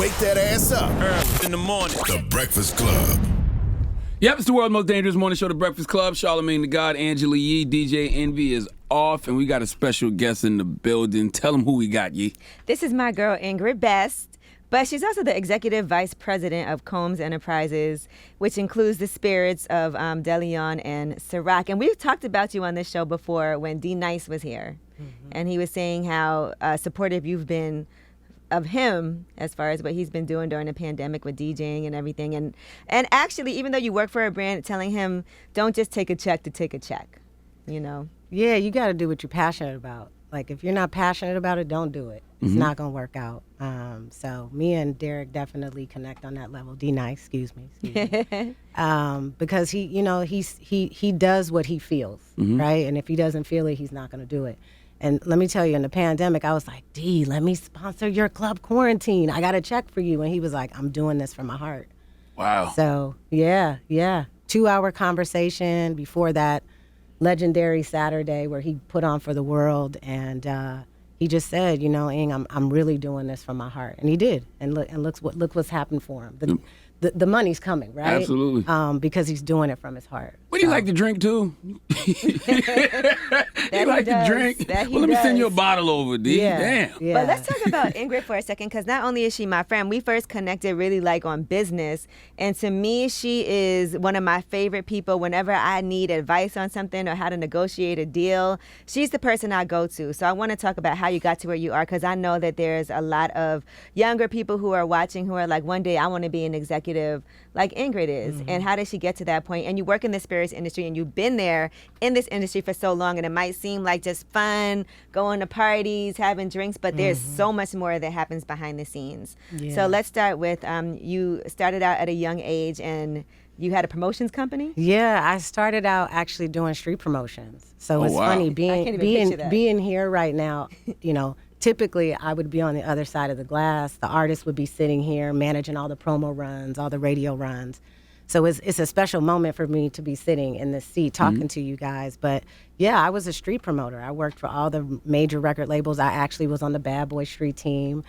Wake that ass up. Early in the morning. The Breakfast Club. Yep, it's the world's most dangerous morning show, The Breakfast Club. Charlamagne the God, Angela Yee, DJ Envy is off, and we got a special guest in the building. Tell them who we got, Yee. This is my girl, Ingrid Best, but she's also the executive vice president of Combs Enterprises, which includes the spirits of DeLeon and Ciroc. And we've talked about you on this show before when D Nice was here, and he was saying how supportive you've been of him as far as what he's been doing during the pandemic with DJing and everything. And actually, even though you work for a brand, telling him, don't just take a check to take a check, you know? Yeah, you got to do what you're passionate about. Like, if you're not passionate about it, don't do it. It's not going to work out. So me and Derek definitely connect on that level. D-Nice, excuse me. Because he does what he feels, right? And if he doesn't feel it, he's not going to do it. And let me tell you, in the pandemic, I was like, D, let me sponsor your club quarantine. I got a check for you. And he was like, I'm doing this from my heart. Wow. So, yeah. 2-hour conversation. Before that, legendary Saturday where he put on for the world. And he just said, Ing, I'm really doing this from my heart. And he did. And look what's happened for him. The money's coming, right? Absolutely. Because he's doing it from his heart. What do you like to drink, too? You like to drink? Well, let me send you a bottle over, D. Yeah, Damn. yeah. But let's talk about Ingrid for a second, because not only is she my friend, we first connected really like on business. And to me, she is one of my favorite people. Whenever I need advice on something or how to negotiate a deal, she's the person I go to. So I want to talk about how you got to where you are, because I know that there's a lot of younger people who are watching who are like, one day I want to be an executive like Ingrid is. And how did she get to that point? And you work in the spirits industry, and you've been there in this industry for so long, and it might seem like just fun, going to parties, having drinks, but there's so much more that happens behind the scenes. Yeah. So let's start with you started out at a young age, and you had a promotions company? Yeah, I started out actually doing street promotions. So it's wow. funny I can't even picture that. being here right now, typically I would be on the other side of the glass. The artist would be sitting here managing all the promo runs, all the radio runs. So it's a special moment for me to be sitting in this seat talking to you guys. But yeah, I was a street promoter. I worked for all the major record labels. I actually was on the Bad Boy Street team.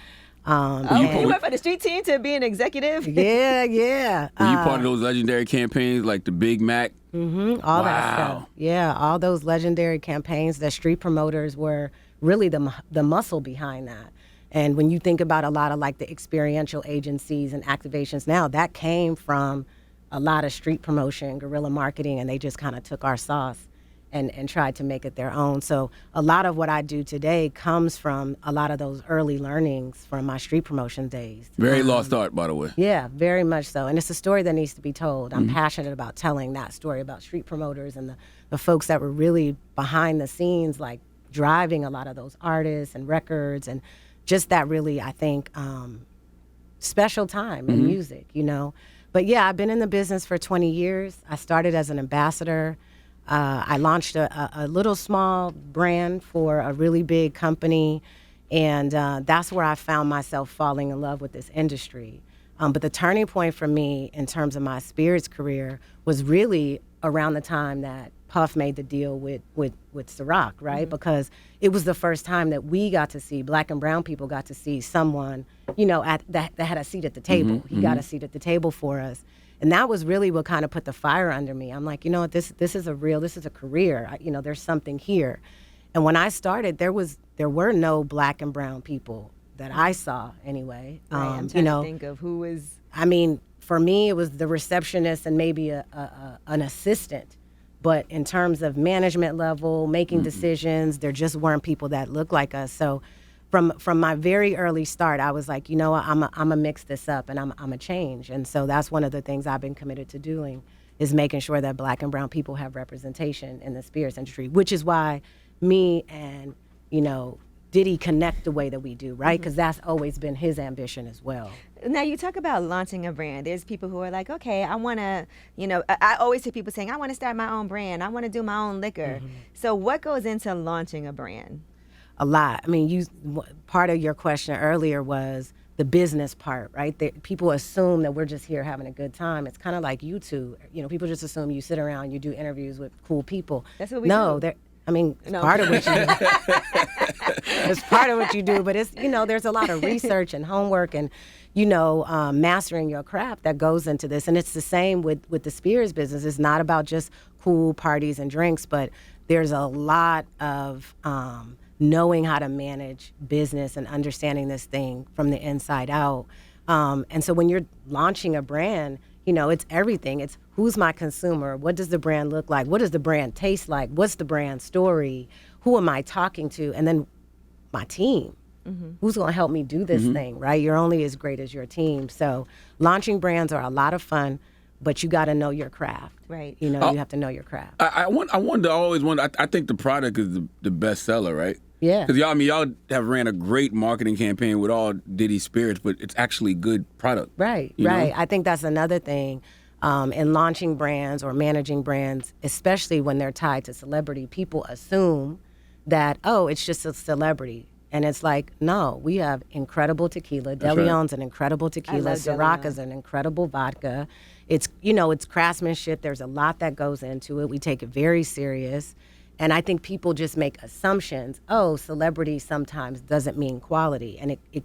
You went from the street team to being executive? Yeah. Were you part of those legendary campaigns like the Big Mac? All that stuff. Yeah, all those legendary campaigns. The street promoters were really the muscle behind that. And when you think about a lot of like the experiential agencies and activations now, that came from a lot of street promotion, guerrilla marketing, and they just kind of took our sauce and tried to make it their own. So a lot of what I do today comes from a lot of those early learnings from my street promotion days. Very lost art, by the way. Yeah, very much so. And it's a story that needs to be told. I'm passionate about telling that story about street promoters and the folks that were really behind the scenes, like driving a lot of those artists and records, and just that really, I think, special time in music, But yeah, I've been in the business for 20 years. I started as an ambassador. I launched a little small brand for a really big company, and that's where I found myself falling in love with this industry. But the turning point for me in terms of my spirits career was really around the time that Puff made the deal with Ciroc, right? Because it was the first time that we got to see, Black and brown people got to see someone, that had a seat at the table. He got a seat at the table for us. And that was really what kind of put the fire under me. I'm like, this is a career. There's something here. And when I started, there were no Black and brown people that I saw anyway. Right, I'm trying to think of who was. I mean, for me, it was the receptionist and maybe an assistant. But in terms of management level, making decisions, there just weren't people that looked like us. So from my very early start, I was like, I'm a mix this up, and I'm a change. And so that's one of the things I've been committed to doing, is making sure that Black and brown people have representation in the spirits industry, which is why me and, Diddy connect the way that we do, right? Because that's always been his ambition as well. Now, you talk about launching a brand. There's people who are like, okay, I want to, I always hear people saying, I want to start my own brand. I want to do my own liquor. So what goes into launching a brand? A lot. I mean, part of your question earlier was the business part, right? People assume that we're just here having a good time. It's kind of like you two. People just assume you sit around, you do interviews with cool people. That's what we do. Part of what you do. It's part of what you do, but it's, there's a lot of research and homework and, mastering your craft that goes into this. And it's the same with the spirits business. It's not about just cool parties and drinks, but there's a lot of knowing how to manage business and understanding this thing from the inside out. And so when you're launching a brand, it's everything. It's who's my consumer? What does the brand look like? What does the brand taste like? What's the brand story? Who am I talking to? And then my team. Mm-hmm. Who's going to help me do this thing, right? You're only as great as your team. So launching brands are a lot of fun, but you got to know your craft. Right. You have to know your craft. I always wonder. I think the product is the best seller, right? Yeah. Because y'all have ran a great marketing campaign with all Diddy spirits, but it's actually good product. Right. You know? I think that's another thing in launching brands or managing brands, especially when they're tied to celebrity. People assume that, it's just a celebrity. And it's like, no, we have incredible tequila. De Leon's an incredible tequila. Ciroc is an incredible vodka. It's, it's craftsmanship. There's a lot that goes into it. We take it very serious. And I think people just make assumptions. Celebrity sometimes doesn't mean quality. And it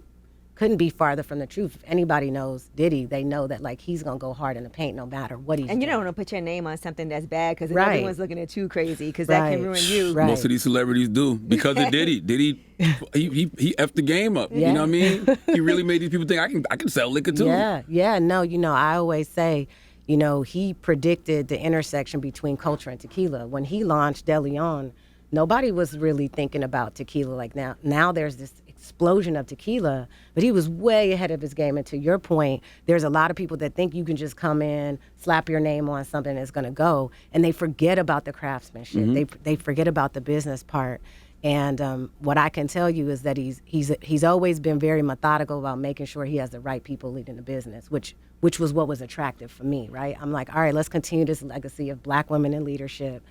couldn't be farther from the truth. If anybody knows Diddy, they know that he's going to go hard in the paint no matter what he's doing. And you don't want to put your name on something that's bad because Right. everyone's looking at you crazy because that can ruin you. Right. Most of these celebrities do because of Diddy. Diddy, he effed the game up. Yeah. You know what I mean? He really made these people think I can sell liquor too. Yeah. No, I always say, he predicted the intersection between culture and tequila. When he launched De Leon, nobody was really thinking about tequila like now. Now there's this explosion of tequila, but he was way ahead of his game. And to your point, there's a lot of people that think you can just come in, slap your name on something that's going to go, and they forget about the craftsmanship. They forget about the business part. And what I can tell you is that he's always been very methodical about making sure he has the right people leading the business, which was what was attractive for me, right? I'm like, all right, let's continue this legacy of Black women in leadership.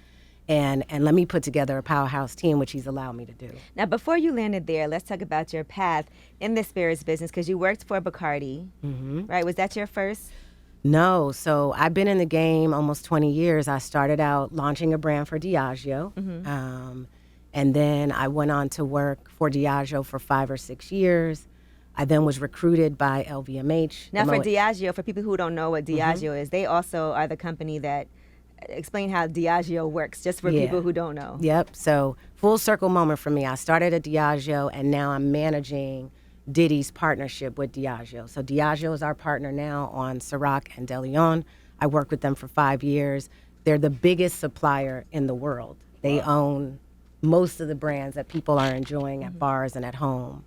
And let me put together a powerhouse team, which he's allowed me to do. Now, before you landed there, let's talk about your path in the spirits business because you worked for Bacardi, right? Was that your first? No. So I've been in the game almost 20 years. I started out launching a brand for Diageo. And then I went on to work for Diageo for 5 or 6 years. I then was recruited by LVMH. Now, for Diageo, for people who don't know what Diageo is, they also are the company that explain how Diageo works, just for people who don't know. Yep. So full circle moment for me. I started at Diageo, and now I'm managing Diddy's partnership with Diageo. So Diageo is our partner now on Ciroc and De Leon. I worked with them for 5 years. They're the biggest supplier in the world. They own most of the brands that people are enjoying at bars and at home.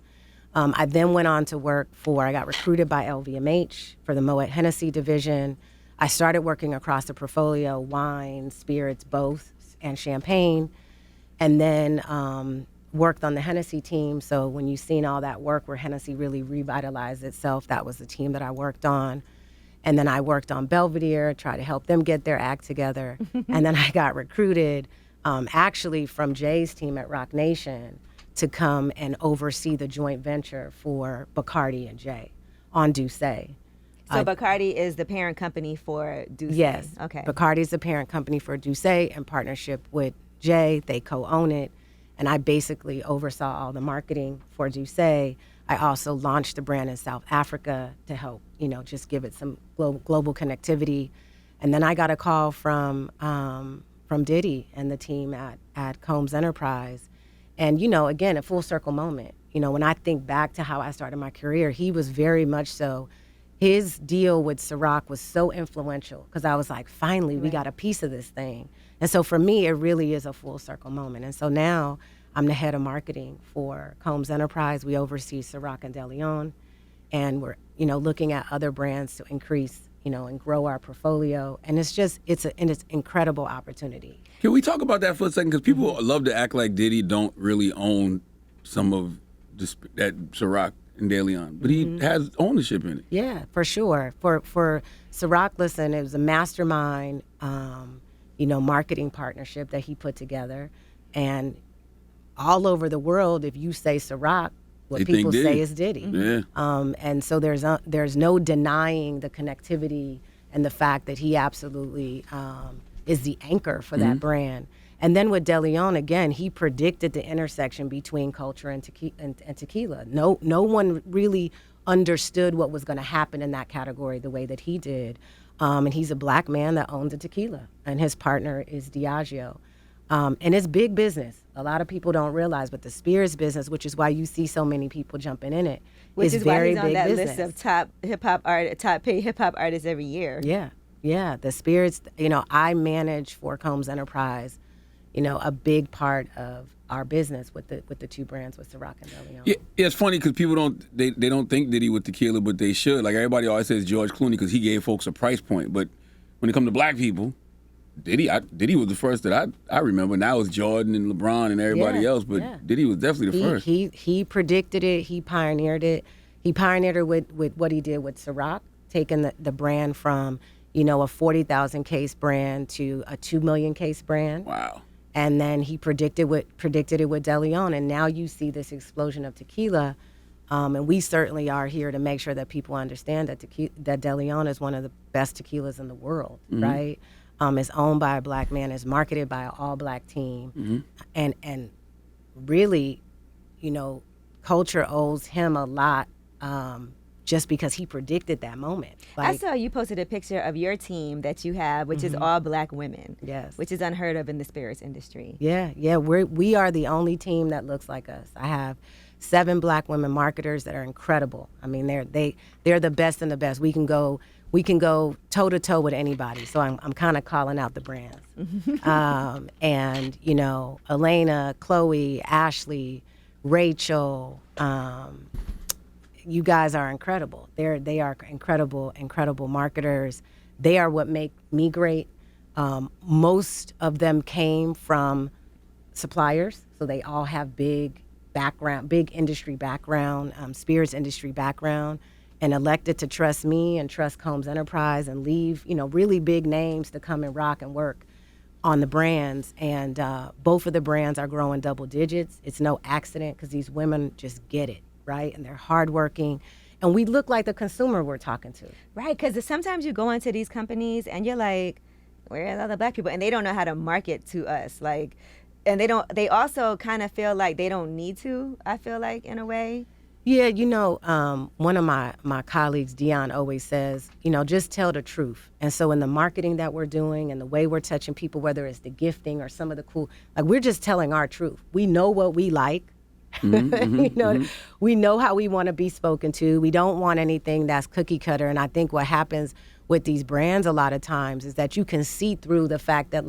I then went on to work I got recruited by LVMH for the Moet Hennessy division. I started working across the portfolio, wine, spirits, both, and champagne, and then worked on the Hennessy team. So when you've seen all that work where Hennessy really revitalized itself, that was the team that I worked on. And then I worked on Belvedere, tried to help them get their act together. And then I got recruited actually from Jay's team at Roc Nation to come and oversee the joint venture for Bacardi and Jay on Douce. So Bacardi is the parent company for Douce? Yes. Okay. Bacardi is the parent company for Douce in partnership with Jay. They co-own it. And I basically oversaw all the marketing for Douce. I also launched the brand in South Africa to help, just give it some global connectivity. And then I got a call from Diddy and the team at Combs Enterprise. And, again, a full circle moment. When I think back to how I started my career, he was very much so. His deal with Ciroc was so influential because I was like, finally, we got a piece of this thing. And so for me, it really is a full circle moment. And so now I'm the head of marketing for Combs Enterprise. We oversee Ciroc and De Leon. And we're, looking at other brands to increase, and grow our portfolio. And it's an incredible opportunity. Can we talk about that for a second? Because people love to act like Diddy don't really own some of that Ciroc and De Leon, but he has ownership in it. Yeah, for sure. For Ciroc, listen, it was a mastermind, marketing partnership that he put together, and all over the world, if you say Ciroc, what people say is Diddy. Yeah. And so there's no denying the connectivity and the fact that he absolutely is the anchor for that brand. And then with De Leon, again, he predicted the intersection between culture and tequila. No one really understood what was going to happen in that category the way that he did. And he's a black man that owns a tequila, and his partner is Diageo. And it's big business. A lot of people don't realize, but the spirits business, which is why you see so many people jumping in it, which is very why he's on big that business. list of top paid hip hop artists every year. Yeah. The spirits. I manage Four Combs Enterprise. A big part of our business with the two brands, with Ciroc and De Leon. Yeah, it's funny because people don't think Diddy with tequila, but they should. Like everybody always says George Clooney because he gave folks a price point. But when it comes to black people, Diddy was the first that I remember. Now it's Jordan and LeBron and everybody else, but Diddy was definitely the first. He predicted it. He pioneered it. He pioneered it with what he did with Ciroc, taking the brand from a 40,000 case brand to a 2 million case brand. Wow. And then he predicted it with De Leon, and now you see this explosion of tequila. And we certainly are here to make sure that people understand that De Leon is one of the best tequilas in the world, right? It's owned by a black man, it's marketed by an all-black team, and really, culture owes him a lot. Just because he predicted that moment. I saw you posted a picture of your team that you have, which is all black women. Yes. Which is unheard of in the spirits industry. Yeah. We are the only team that looks like us. I have 7 black women marketers that are incredible. I mean, they're the best in the best. We can go toe to toe with anybody. So I'm kind of calling out the brands. And Elena, Chloe, Ashley, Rachel. You guys are incredible. They are incredible marketers. They are what make me great. Most of them came from suppliers, so they all have big industry background, spirits industry background, and elected to trust me and trust Combs Enterprise and leave, really big names to come and rock and work on the brands. And both of the brands are growing double digits. It's no accident because these women just get it. Right, and they're hardworking, and we look like the consumer we're talking to. Right, because sometimes you go into these companies and you're like, where are all the black people? And they don't know how to market to us, and they also kind of feel like they don't need to, I feel like, in a way. Yeah, one of my colleagues, Dion, always says, just tell the truth. And so in the marketing that we're doing and the way we're touching people, whether it's the gifting or some of the cool, we're just telling our truth. We know what we like. We know how we want to be spoken to. We don't want anything that's cookie cutter. And I think what happens with these brands a lot of times is that you can see through the fact that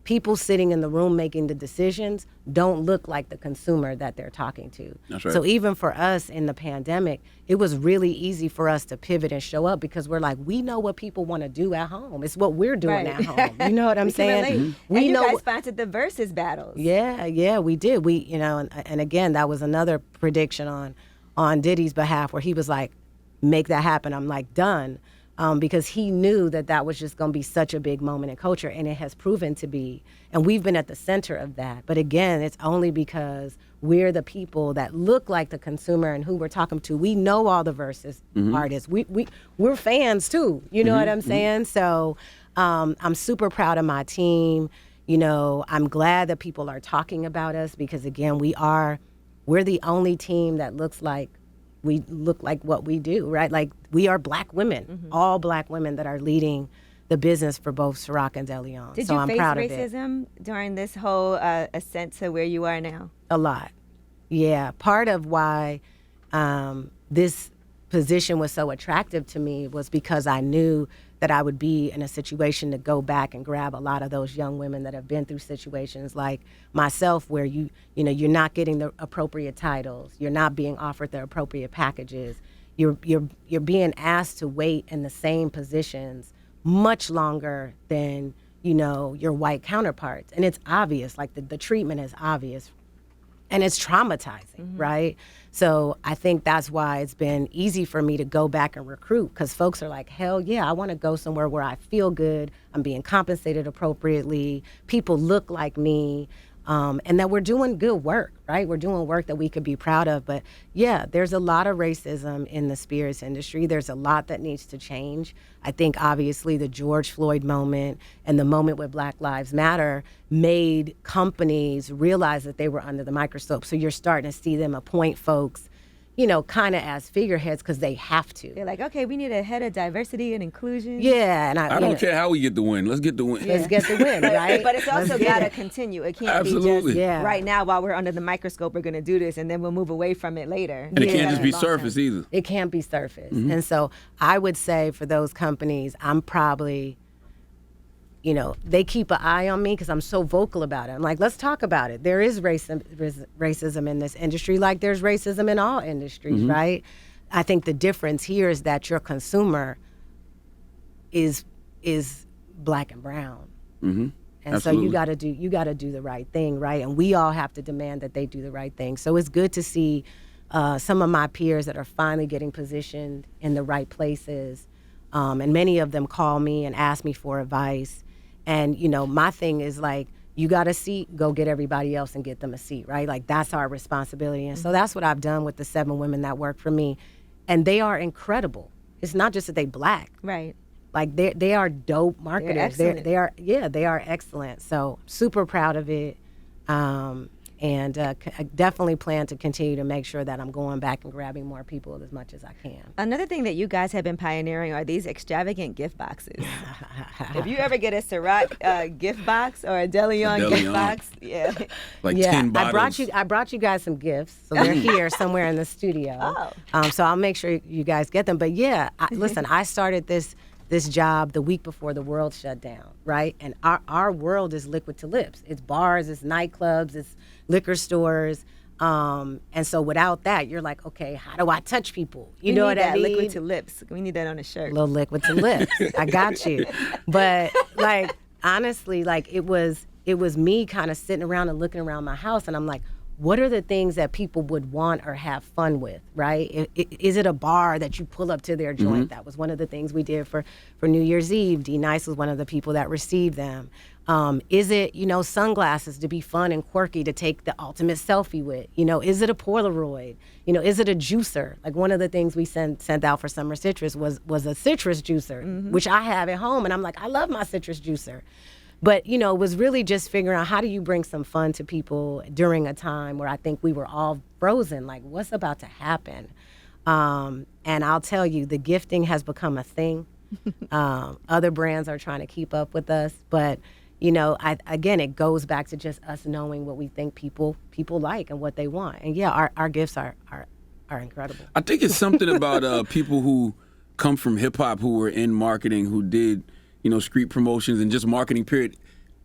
people sitting in the room making the decisions don't look like the consumer that they're talking to. That's right. So even for us in the pandemic, it was really easy for us to pivot and show up because we're like, we know what people want to do at home. It's what we're doing at home. You know what I'm saying? We know. You guys sponsored the versus battles. Yeah, we did. And again, that was another prediction on Diddy's behalf where he was like, make that happen. I'm like, done. Because he knew that was just going to be such a big moment in culture, and it has proven to be. And we've been at the center of that. But again, it's only because we're the people that look like the consumer and who we're talking to. We know all the versus artists. We're fans too. You know what I'm saying? So I'm super proud of my team. I'm glad that people are talking about us because again, we're the only team that looks like what we do, right? Like we are black women, all black women that are leading the business for both Ciroc and De Leon. Did so you I'm face proud racism during this whole ascent to where you are now? A lot. Yeah. Part of why this position was so attractive to me was because I knew that I would be in a situation to go back and grab a lot of those young women that have been through situations like myself where you're not getting the appropriate titles, you're not being offered the appropriate packages, you're being asked to wait in the same positions much longer than your white counterparts, and it's obvious, like the treatment is obvious. And it's traumatizing, right? So I think that's why it's been easy for me to go back and recruit because folks are like, hell yeah, I want to go somewhere where I feel good, I'm being compensated appropriately, people look like me, and that we're doing good work, right? We're doing work that we could be proud of. But yeah, there's a lot of racism in the spirits industry. There's a lot that needs to change. I think obviously the George Floyd moment and the moment with Black Lives Matter made companies realize that they were under the microscope. So you're starting to see them appoint folks, you know, kind of as figureheads because they have to. They're like, okay, we need a head of diversity and inclusion. Yeah, and I don't care how we get the win. Let's get the win. Let's get the win, right? But it's also got to continue. It can't Absolutely. be just Yeah. right now while we're under the microscope, we're going to do this, and then we'll move away from it later. And it can't just be long surface term. either. It can't be surface. And so I would say for those companies, I'm probably, you know, they keep an eye on me because I'm so vocal about it. I'm like, let's talk about it. There is racism in this industry, like there's racism in all industries, right? I think the difference here is that your consumer is Black and brown. And Absolutely. so you got to do the right thing, right? And we all have to demand that they do the right thing. So it's good to see some of my peers that are finally getting positioned in the right places. And many of them call me and ask me for advice. And, you know, my thing is like, you got a seat, go get everybody else and get them a seat, right? Like that's our responsibility. And so that's what I've done with the 7 women that work for me. And they are incredible. It's not just that they Black. Right. Like they are dope marketers. They're excellent. They are excellent. So super proud of it. And I definitely plan to continue to make sure that I'm going back and grabbing more people as much as I can. Another thing that you guys have been pioneering are these extravagant gift boxes. If you ever get a Ciroc gift box or a DeLeon gift box, yeah. Like Yeah, 10 bottles. I brought you guys some gifts, so they're here somewhere in the studio. So I'll make sure you guys get them. But yeah, listen, I started this job the week before the world shut down, right? And our world is liquid to lips. It's bars, it's nightclubs, it's liquor stores. And so without that, you're like, okay, how do I touch people? You know what I mean? Liquid to lips. We need that on a shirt. A little liquid to lips. I got you. But like, honestly, like it was me kind of sitting around and looking around my house, and I'm like, what are the things that people would want or have fun with, right? Is it a bar that you pull up to their joint? That was one of the things we did for New Year's Eve. D Nice was one of the people that received them. Is it, you know, sunglasses to be fun and quirky to take the ultimate selfie with? You know, is it a Polaroid? You know, is it a juicer? Like one of the things we sent out for Summer Citrus was a citrus juicer, which I have at home. And I'm like, I love my citrus juicer. But, you know, it was really just figuring out how do you bring some fun to people during a time where I think we were all frozen, like what's about to happen? And I'll tell you, the gifting has become a thing. Other brands are trying to keep up with us. But, you know, again, it goes back to just us knowing what we think people like and what they want. And yeah, our gifts are incredible. I think it's something about people who come from hip hop who were in marketing, who did, you know, street promotions and just marketing, period.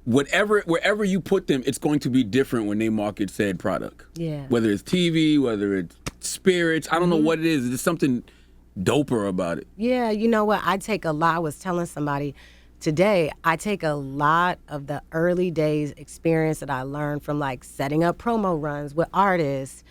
Wherever you put them, it's going to be different when they market said product. Yeah. Whether it's TV, whether it's spirits, I don't know what it is. There's something doper about it. Yeah, you know what? I was telling somebody today, I take a lot of the early days experience that I learned from like setting up promo runs with artists.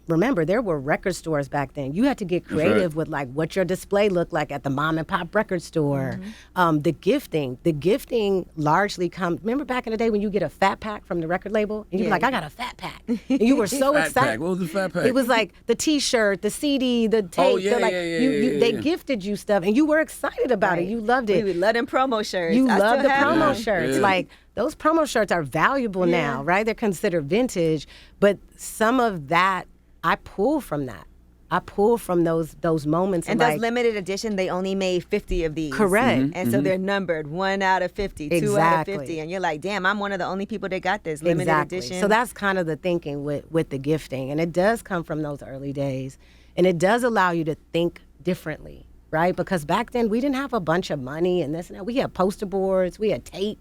Remember, there were record stores back then. You had to get creative with like what your display looked like at the mom and pop record store. The gifting largely comes. Remember back in the day when you get a fat pack from the record label and you'd be like, I got a fat pack. And you were so Fat excited. pack. What was the fat pack? It was like the T-shirt, the CD, the tape. They gifted you stuff and you were excited about it. You loved it. We would love them promo shirts. You I love still the have promo them. shirts. Yeah. Like those promo shirts are valuable now, right? They're considered vintage, but some of that I pull from that. I pull from those moments. And of those limited edition, they only made 50 of these. Correct. And so they're numbered 1 out of 50, 2 out of Exactly. 50. And you're like, damn, I'm one of the only people that got this limited edition. So that's kind of the thinking with the gifting. And it does come from those early days. And it does allow you to think differently, right? Because back then we didn't have a bunch of money and this and that. We had poster boards, we had tape,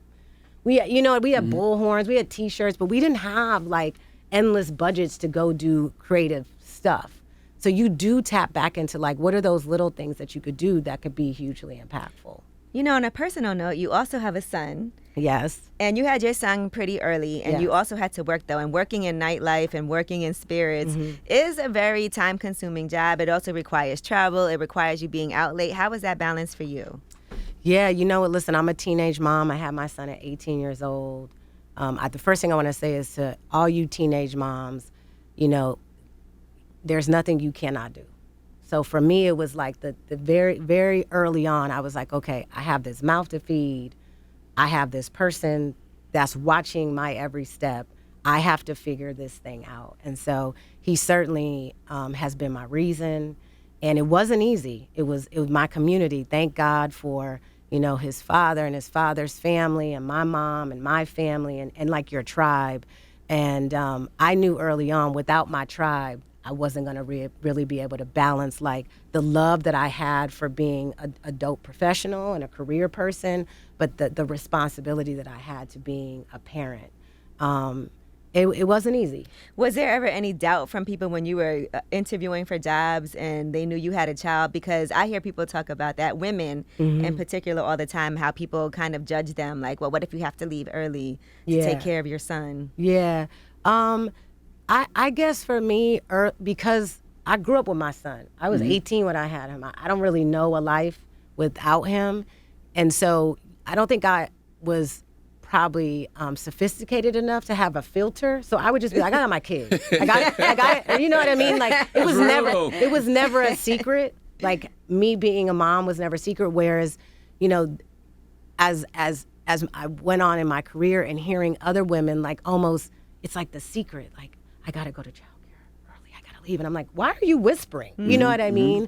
we had bullhorns, we had T-shirts, but we didn't have like endless budgets to go do creative stuff. So you do tap back into like, what are those little things that you could do that could be hugely impactful? You know, on a personal note, you also have a son. Yes. And you had your son pretty early, and you also had to work, though. And working in nightlife and working in spirits is a very time-consuming job. It also requires travel. It requires you being out late. How was that balance for you? Yeah, you know what? Listen, I'm a teenage mom. I had my son at 18 years old. The first thing I want to say is to all you teenage moms, there's nothing you cannot do. So for me, it was like the very, very early on, I was like, okay, I have this mouth to feed. I have this person that's watching my every step. I have to figure this thing out. And so he certainly has been my reason. And it wasn't easy. It was my community. Thank God for, his father and his father's family and my mom and my family and like your tribe. And I knew early on, without my tribe, I wasn't going to really be able to balance like the love that I had for being a dope professional and a career person, but the responsibility that I had to being a parent. It wasn't easy. Was there ever any doubt from people when you were interviewing for jobs and they knew you had a child? Because I hear people talk about that, women in particular all the time, how people kind of judge them like, well, what if you have to leave early to take care of your son? Yeah. I guess for me, because I grew up with my son. I was 18 when I had him. I don't really know a life without him. And so I don't think I was probably sophisticated enough to have a filter. So I would just be like, I got my kid. I got it. You know what I mean? Like it was never a secret. Like me being a mom was never a secret. Whereas, as I went on in my career and hearing other women, like almost, it's like the secret. Like I got to go to childcare early. I got to leave. And I'm like, why are you whispering? You know what I mean?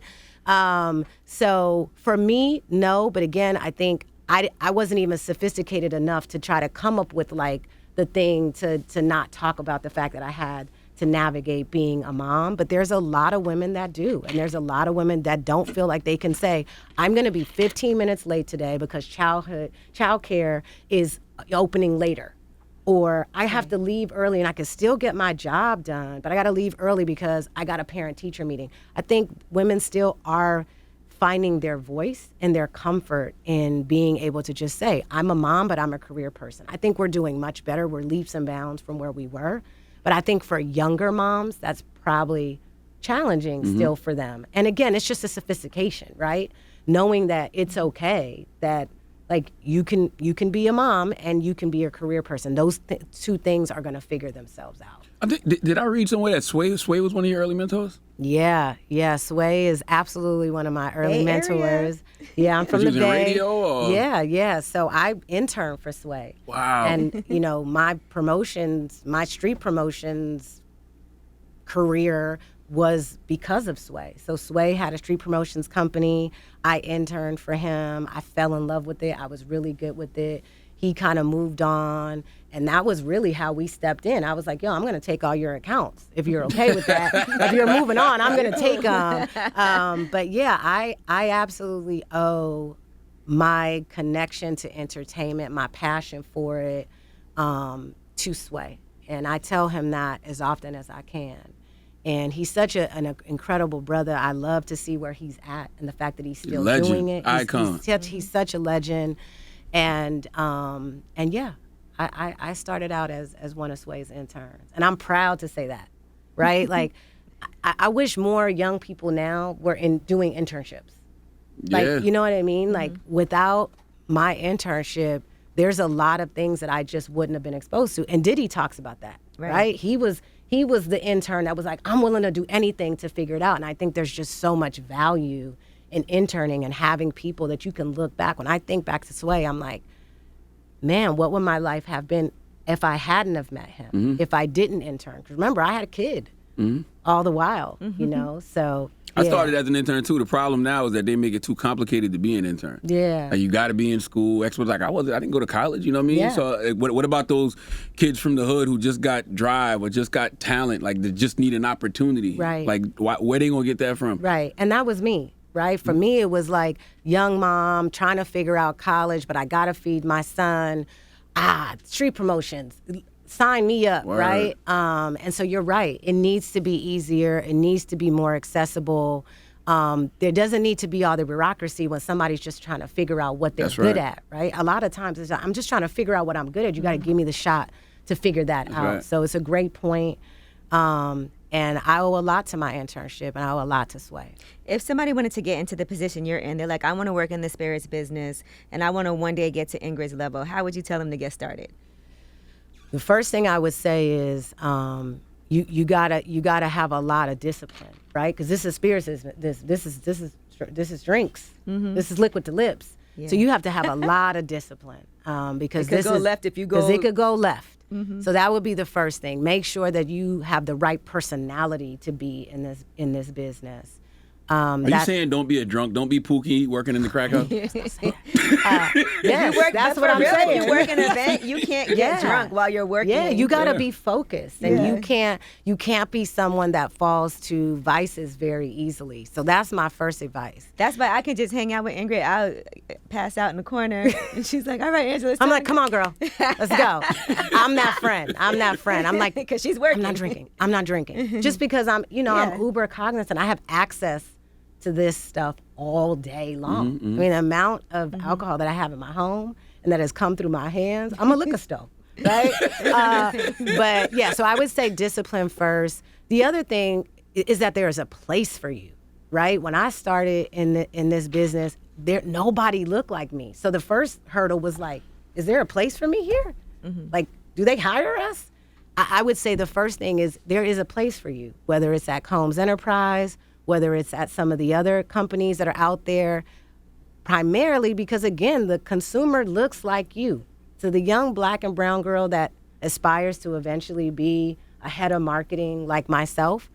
So for me, no. But again, I think I wasn't even sophisticated enough to try to come up with like the thing to not talk about the fact that I had to navigate being a mom. But there's a lot of women that do. And there's a lot of women that don't feel like they can say, I'm going to be 15 minutes late today because childcare is opening later. Or I have to leave early and I can still get my job done, but I got to leave early because I got a parent-teacher meeting. I think women still are finding their voice and their comfort in being able to just say, I'm a mom, but I'm a career person. I think we're doing much better. We're leaps and bounds from where we were. But I think for younger moms, that's probably challenging still for them. And again, it's just a sophistication, right? Knowing that it's okay, that like you can be a mom and you can be a career person. Those two things are going to figure themselves out. Did I read somewhere that Sway was one of your early mentors? Yeah. Sway is absolutely one of my early mentors. Yeah, I'm from the Bay. Radio or? Yeah. So I interned for Sway. Wow. And my street promotions career was because of Sway. So Sway had a street promotions company. I interned for him. I fell in love with it. I was really good with it. He kind of moved on, and that was really how we stepped in. I was like, yo, I'm going to take all your accounts if you're okay with that. If you're moving on, I'm going to take them. But yeah, I absolutely owe my connection to entertainment, my passion for it, to Sway. And I tell him that as often as I can. And he's such an incredible brother. I love to see where he's at and the fact that he's still doing it. Icon. He's such a legend. And yeah, I started out as one of Sway's interns. And I'm proud to say that, right? Like, I wish more young people now were doing internships. Like, you know what I mean? Like, without my internship, there's a lot of things that I just wouldn't have been exposed to. And Diddy talks about that, right? He was the intern that was like, I'm willing to do anything to figure it out. And I think there's just so much value in interning and having people that you can look back. When I think back to Sway, I'm like, man, what would my life have been if I hadn't have met him, if I didn't intern? Because remember, I had a kid all the while, so. I started as an intern too. The problem now is that they make it too complicated to be an intern. Yeah. Like you got to be in school. Experts like I didn't go to college. You know what I mean? Yeah. So what about those kids from the hood who just got drive or just got talent? Like they just need an opportunity. Right. Like where they gonna get that from? Right. And that was me. Right. For me, it was like young mom trying to figure out college, but I got to feed my son. Street promotions. Sign me up, Word. Right? And so you're right. It needs to be easier. It needs to be more accessible. There doesn't need to be all the bureaucracy when somebody's just trying to figure out what they're good at, right? A lot of times it's I'm just trying to figure out what I'm good at. You got to give me the shot to figure that out. Right. So it's a great point. And I owe a lot to my internship, and I owe a lot to Sway. If somebody wanted to get into the position you're in, they're like, I want to work in the spirits business, and I want to one day get to Ingrid's level, how would you tell them to get started? The first thing I would say is you gotta have a lot of discipline, right? Because this is spirits. This is drinks. This is liquid to lips. Yeah. So you have to have a lot of discipline because it could go left if you go. Because it could go left. So that would be the first thing. Make sure that you have the right personality to be in this business. Are you saying don't be a drunk, don't be Pookie working in the crack house? Yes, Work, that's but what for I'm real, saying. When you work an event, you can't get drunk while you're working. Yeah, you got to be focused, and Yeah. you can't be someone that falls to vices very easily. So that's my first advice. That's why I can just hang out with Ingrid. I'll pass out in the corner, and she's like, "All right, Angela." I'm like, come on, girl, let's go. I'm that friend. I'm like, because she's working. I'm not drinking. Just because I'm uber cognizant. I have access to this stuff all day long. I mean, the amount of alcohol that I have in my home and that has come through my hands, I'm a liquor store, right? But yeah, so I would say discipline first. The other thing is that there is a place for you, right? When I started in this business, nobody looked like me. So the first hurdle was like, is there a place for me here? Like, do they hire us? I would say the first thing is there is a place for you, whether it's at Combs Enterprise, whether it's at some of the other companies that are out there, primarily because, again, the consumer looks like you. So the young black and brown girl that aspires to eventually be a head of marketing like myself,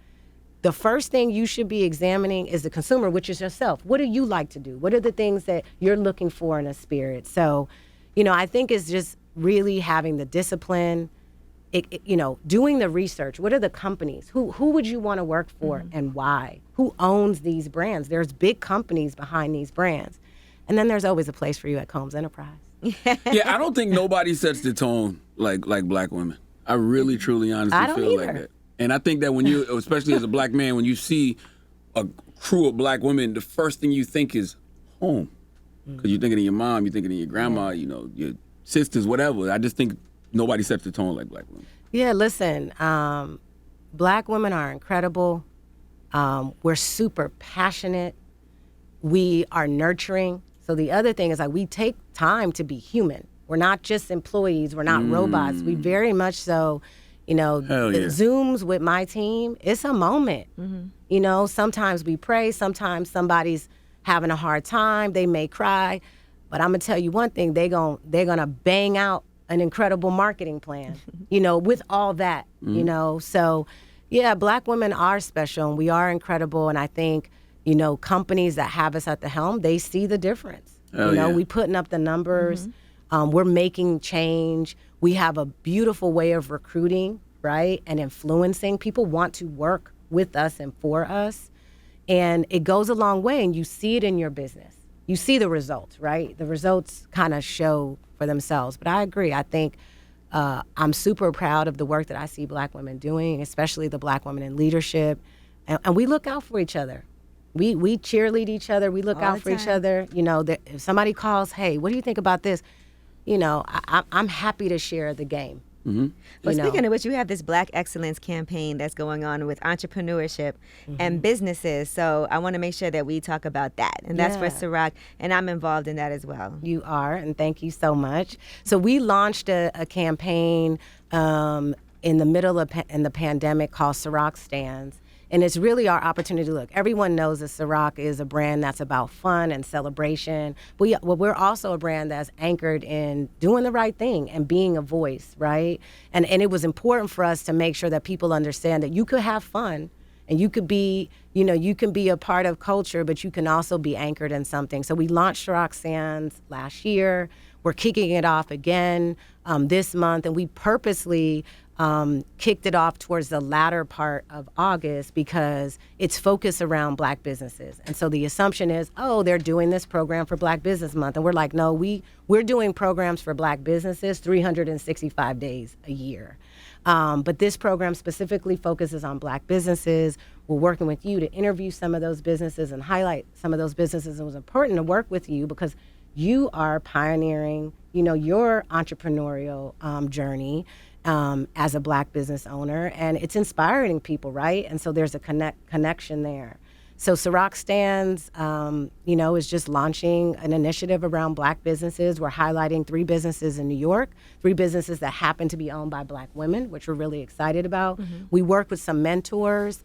the first thing you should be examining is the consumer, which is yourself. What do you like to do? What are the things that you're looking for in a spirit? So, I think it's just really having the discipline, doing the research. What are the companies? Who would you want to work for and why? Who owns these brands? There's big companies behind these brands. And then there's always a place for you at Combs Enterprise. Yeah, I don't think nobody sets the tone like black women. I really, truly, honestly I don't feel either. like that. And I think that when you, especially as a black man, when you see a crew of black women, the first thing you think is home. Because you're thinking of your mom, you're thinking of your grandma, your sisters, whatever. I just think nobody sets the tone like black women. Yeah, listen, black women are incredible. We're super passionate. We are nurturing. So the other thing is we take time to be human. We're not just employees. We're not robots. We very much so, Hell yeah. Zooms with my team, it's a moment. Sometimes we pray. Sometimes somebody's having a hard time. They may cry. But I'm going to tell you one thing. They're gonna bang out an incredible marketing plan, with all that, So, yeah, black women are special and we are incredible. And I think, companies that have us at the helm, they see the difference. Yeah. We putting up the numbers. We're making change. We have a beautiful way of recruiting, right? And influencing. People want to work with us and for us. And it goes a long way, and you see it in your business. You see the results, right? The results kind of show for themselves. But I agree. I think I'm super proud of the work that I see black women doing, especially the black women in leadership. And we look out for each other. We cheerlead each other. We look out for each other. If somebody calls, hey, what do you think about this? I'm happy to share the game. But speaking of which, you have this Black Excellence campaign that's going on with entrepreneurship and businesses. So I want to make sure that we talk about that. And that's for Ciroc, and I'm involved in that as well. You are, and thank you so much. So we launched a campaign in the middle of the pandemic called Ciroc Stands. And it's really our opportunity to look. Everyone knows that Ciroc is a brand that's about fun and celebration. But we're also a brand that's anchored in doing the right thing and being a voice, right? And it was important for us to make sure that people understand that you could have fun and you could be, you can be a part of culture, but you can also be anchored in something. So we launched Ciroc Sands last year. We're kicking it off again this month, and we purposely kicked it off towards the latter part of August because it's focused around black businesses. And so the assumption is, they're doing this program for Black Business Month. And we're like, no, we're doing programs for black businesses 365 days a year. But this program specifically focuses on black businesses. We're working with you to interview some of those businesses and highlight some of those businesses. It was important to work with you because you are pioneering, your entrepreneurial journey as a black business owner, and it's inspiring people, right? And so there's a connection there. So Ciroc Stands, is just launching an initiative around Black businesses. We're highlighting 3 businesses in New York, 3 businesses that happen to be owned by Black women, which we're really excited about. We work with some mentors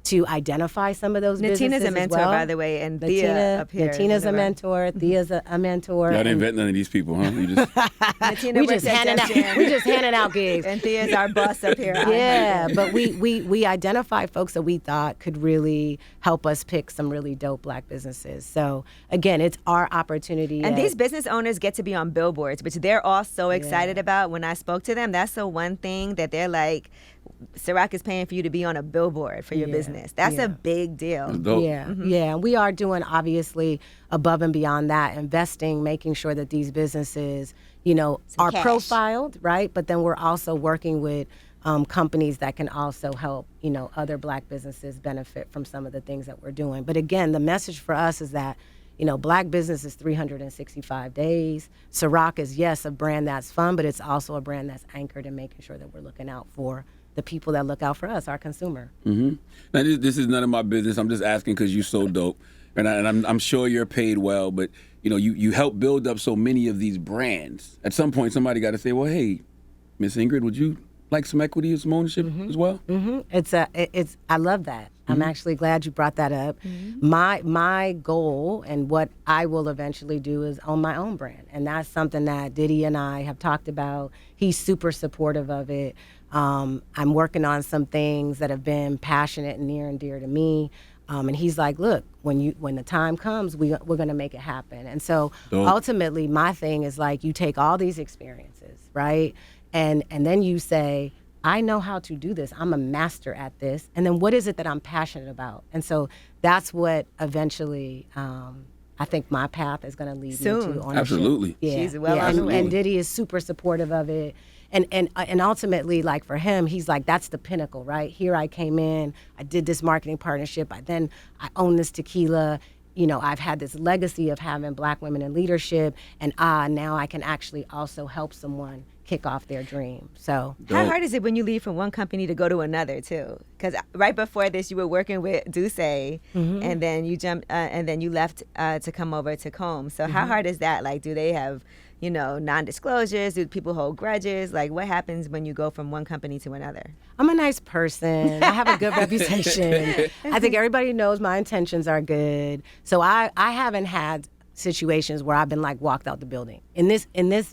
to identify some of those businesses Natina's a mentor, as well. by the way, and Thea up here. Natina's a mentor. Thea's a mentor. Y'all didn't vet none of these people, huh? You just Natina we works just at handing Def out. Jam. We just handing out gigs. And Thea's our boss up here. Yeah, but we identified folks that we thought could really help us pick some really dope Black businesses. So again, it's our opportunity. And these business owners get to be on billboards, which they're all so excited about. When I spoke to them, that's the one thing that they're like, Ciroc is paying for you to be on a billboard for your business. That's a big deal. dope. Yeah, yeah. And we are doing, obviously, above and beyond that, investing, making sure that these businesses, are cash. profiled, right? But then we're also working with companies that can also help, other Black businesses benefit from some of the things that we're doing. But again, the message for us is that, Black business is 365 days. Ciroc is, yes, a brand that's fun, but it's also a brand that's anchored in making sure that we're looking out for the people that look out for us, our consumer. Now, this is none of my business. I'm just asking because you're so dope, and I'm sure you're paid well. But you help build up so many of these brands. At some point, somebody got to say, "Well, hey, Miss Ingrid, would you like some equity or some ownership as well?" I love that. I'm actually glad you brought that up. My goal and what I will eventually do is own my own brand, and that's something that Diddy and I have talked about. He's super supportive of it. I'm working on some things that have been passionate and near and dear to me. And he's like, look, when the time comes, we're going to make it happen. And so ultimately, my thing is like, you take all these experiences, right? And then you say, I know how to do this. I'm a master at this. And then what is it that I'm passionate about? And so that's what eventually I think my path is going to lead me to ownership. Absolutely. Yeah. She's well on the way. And Diddy is super supportive of it. And ultimately, like for him, he's like, that's the pinnacle, right? Here I came in, I did this marketing partnership, I own this tequila. I've had this legacy of having Black women in leadership, and now I can actually also help someone kick off their dream. So how hard is it when you leave from one company to go to another too? Because right before this, you were working with Duce, and then you jumped, and then you left to come over to Combs. So how hard is that? Like, do they have non-disclosures? Do people hold grudges? Like, what happens when you go from one company to another? I'm a nice person. I have a good reputation. I think everybody knows my intentions are good. So I haven't had situations where I've been like walked out the building. In this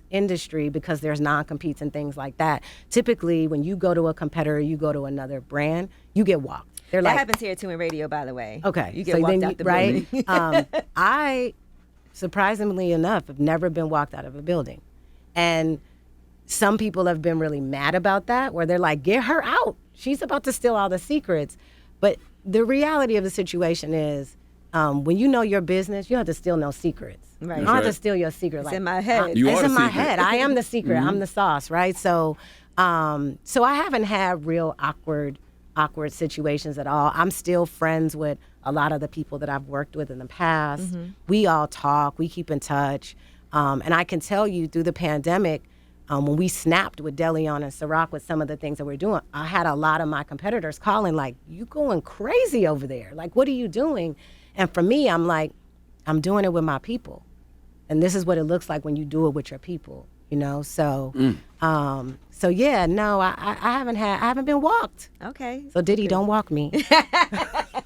industry, because there's non-competes and things like that, typically when you go to a competitor, you go to another brand, you get walked. That happens here too in radio, by the way. Okay. You get walked out the building. I, surprisingly enough, have never been walked out of a building. And some people have been really mad about that, where they're like, get her out. She's about to steal all the secrets. But the reality of the situation is, when you know your business, you don't have to steal no secrets. Right. You don't have to steal your secret. It's in my head. It's in my head. I am the secret. I'm the sauce, right? So I haven't had real awkward situations at all. I'm still friends with a lot of the people that I've worked with in the past. We all talk. We keep in touch. And I can tell you through the pandemic, when we snapped with DeLeon and Ciroc with some of the things that we're doing, I had a lot of my competitors calling like, you going crazy over there. Like, what are you doing? And for me, I'm like, I'm doing it with my people. And this is what it looks like when you do it with your people, So, yeah, no, I haven't been walked. Okay. So Diddy, don't walk me.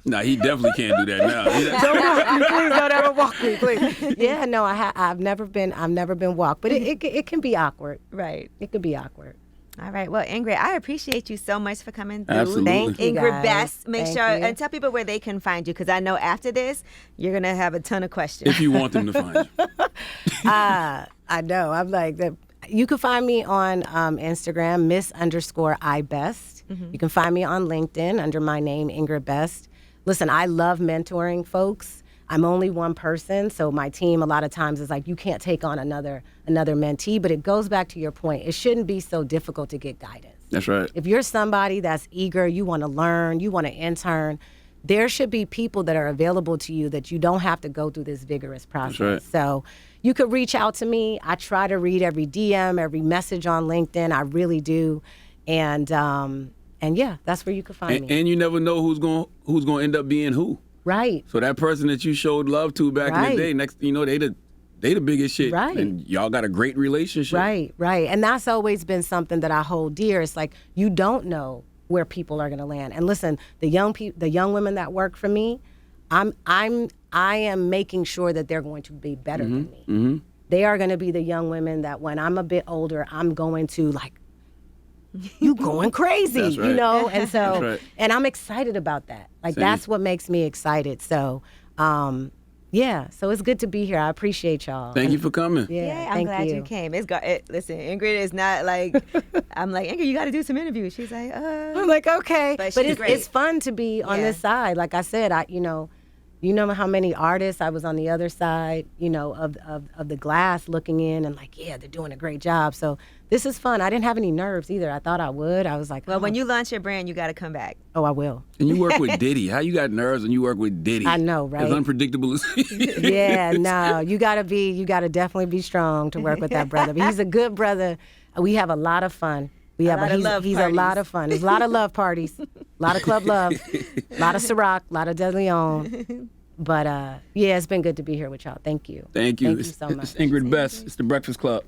Nah, he definitely can't do that now. Don't walk me, please. Don't ever walk me, please. Yeah, no, I've never been walked, but it can be awkward. Right. It could be awkward. All right. Well, Ingrid, I appreciate you so much for coming through. Absolutely. Thank you, Ingrid guys. Best. Make Thank sure you. and tell people where they can find you, because I know after this you're gonna have a ton of questions. If you want them to find you. I know. I'm like that. You can find me on Instagram, Miss_IBest. You can find me on LinkedIn under my name, Ingrid Best. Listen, I love mentoring folks. I'm only one person, so my team a lot of times is like, you can't take on another mentee, but it goes back to your point. It shouldn't be so difficult to get guidance. That's right. If you're somebody that's eager, you want to learn, you want to intern, there should be people that are available to you that you don't have to go through this vigorous process. That's right. So you could reach out to me. I try to read every DM, every message on LinkedIn. I really do. And yeah, that's where you can find me. And you never know who's going to end up being who. Right. So that person that you showed love to back in Right. the day, next thing you know, they the biggest shit. Right. And y'all got a great relationship. Right. And that's always been something that I hold dear. It's like you don't know where people are going to land. And listen, the young women that work for me, I am making sure that they're going to be better than me. Mm-hmm. They are going to be the young women that when I'm a bit older, I'm going to like, you going crazy, That's right. you know? And so, That's right. and I'm excited about that. Like, Same. that's what makes me excited. So, yeah, so it's good to be here. I appreciate y'all. Thank you for coming. Yeah, I'm thank glad you came. Listen, Ingrid is not like, I'm like, Ingrid, you got to do some interviews. She's like, I'm like, okay. But But she's great. it's fun to be on this side. Like I said, you know how many artists I was on the other side, you know, of the glass looking in and like, yeah, they're doing a great job. So this is fun. I didn't have any nerves either. I thought I would. I was like, well, when you launch your brand, you got to come back. Oh, I will. And you work with Diddy. How you got nerves when you work with Diddy? I know, right? As unpredictable as he is. Yeah, no, you gotta definitely be strong to work with that brother. But he's a good brother. We have a lot of fun. He's a lot of fun. There's a lot of love parties, a lot of club love, a lot of Ciroc, a lot of De Leon. But yeah, it's been good to be here with y'all. Thank you. Thank you. Thank you so much. It's Ingrid Best. It's the Breakfast Club.